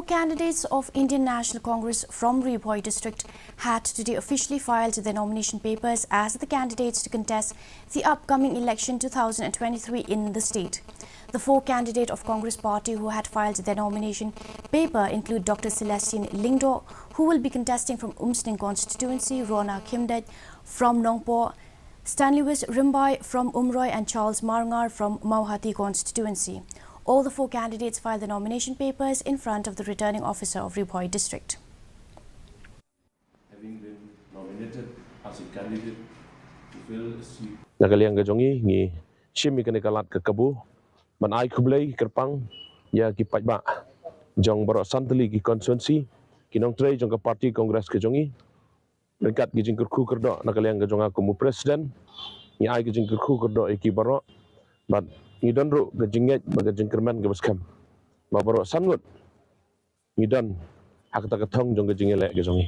candidates of Indian National Congress from Bhoi district had today officially filed their nomination papers as the candidates to contest the upcoming election 2023 in the state. The four candidates of Congress party who had filed their nomination paper include Dr. Celestine Lingdo, who will be contesting from Umsning constituency, Rona Kimdet from Nongpo, Stanleywas Rimbai from Umroi and Charles Marngar from Mauhati constituency. All the four candidates filed the nomination papers in front of the returning officer of Bhoi district. Having been nominated as a candidate to fill a seat. Nakaliang gajongi ni shimi kene kalat ke kabu man ai kublai kerpang ya ki pajba jong baro santali ki konstituensi kinong tre jong ka parti kongres ke jongi dekat ki jing kurku kerdo nakaliang gajonga kumu presiden ni ai ki jing kurku kerdo ki baro but ni don ru ke jinget baga jingkerman ke baskam ba baro sangut ni don hak ta ka thong jong ke jingele ke jongi